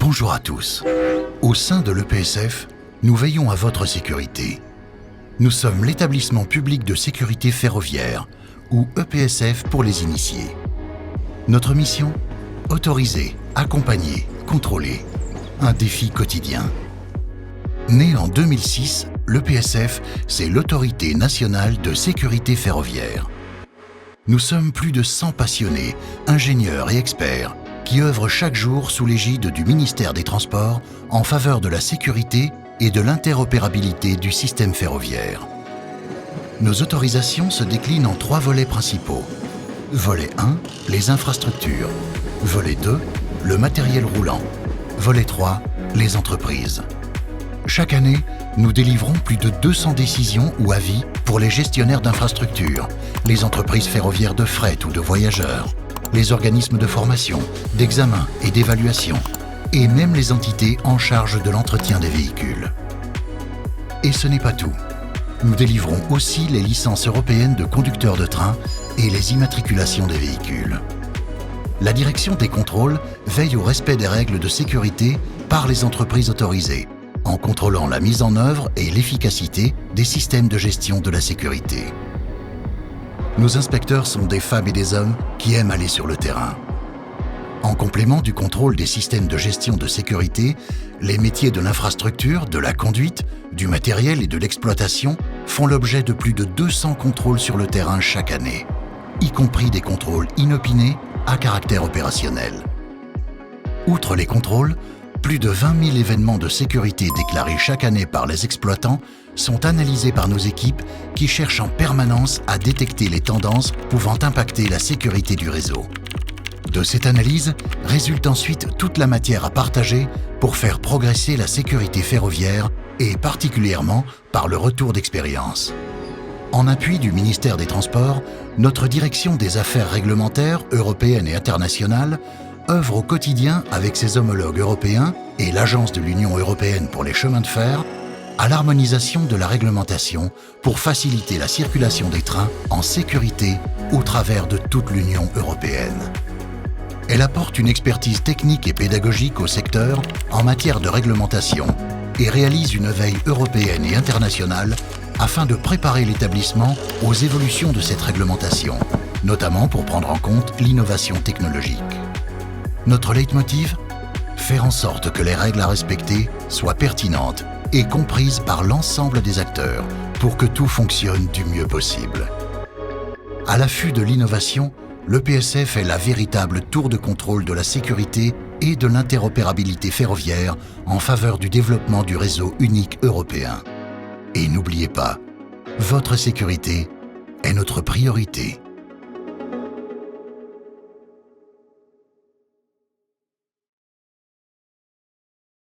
Bonjour à tous. Au sein de l'EPSF, nous veillons à votre sécurité. Nous sommes l'établissement public de sécurité ferroviaire, ou EPSF pour les initiés. Notre mission ? Autoriser, accompagner, contrôler. Un défi quotidien. Né en 2006, l'EPSF, c'est l'Autorité nationale de sécurité ferroviaire. Nous sommes plus de 100 passionnés, ingénieurs et experts qui œuvrent chaque jour sous l'égide du ministère des Transports en faveur de la sécurité et de l'interopérabilité du système ferroviaire. Nos autorisations se déclinent en 3 volets principaux. Volet 1, les infrastructures. Volet 2, le matériel roulant. Volet 3, les entreprises. Chaque année, nous délivrons plus de 200 décisions ou avis pour les gestionnaires d'infrastructures, les entreprises ferroviaires de fret ou de voyageurs, les organismes de formation, d'examen et d'évaluation, et même les entités en charge de l'entretien des véhicules. Et ce n'est pas tout. Nous délivrons aussi les licences européennes de conducteurs de train et les immatriculations des véhicules. La direction des contrôles veille au respect des règles de sécurité par les entreprises autorisées, en contrôlant la mise en œuvre et l'efficacité des systèmes de gestion de la sécurité. Nos inspecteurs sont des femmes et des hommes qui aiment aller sur le terrain. En complément du contrôle des systèmes de gestion de sécurité, les métiers de l'infrastructure, de la conduite, du matériel et de l'exploitation font l'objet de plus de 200 contrôles sur le terrain chaque année, y compris des contrôles inopinés à caractère opérationnel. Outre les contrôles, plus de 20 000 événements de sécurité déclarés chaque année par les exploitants sont analysés par nos équipes qui cherchent en permanence à détecter les tendances pouvant impacter la sécurité du réseau. De cette analyse résulte ensuite toute la matière à partager pour faire progresser la sécurité ferroviaire et particulièrement par le retour d'expérience. En appui du ministère des Transports, notre direction des affaires réglementaires européennes et internationales œuvre au quotidien avec ses homologues européens et l'Agence de l'Union européenne pour les chemins de fer à l'harmonisation de la réglementation pour faciliter la circulation des trains en sécurité au travers de toute l'Union européenne. Elle apporte une expertise technique et pédagogique au secteur en matière de réglementation et réalise une veille européenne et internationale afin de préparer l'établissement aux évolutions de cette réglementation, notamment pour prendre en compte l'innovation technologique. Notre leitmotiv ? Faire en sorte que les règles à respecter soient pertinentes et comprises par l'ensemble des acteurs pour que tout fonctionne du mieux possible. À l'affût de l'innovation, l'EPSF est la véritable tour de contrôle de la sécurité et de l'interopérabilité ferroviaire en faveur du développement du réseau unique européen. Et n'oubliez pas, votre sécurité est notre priorité.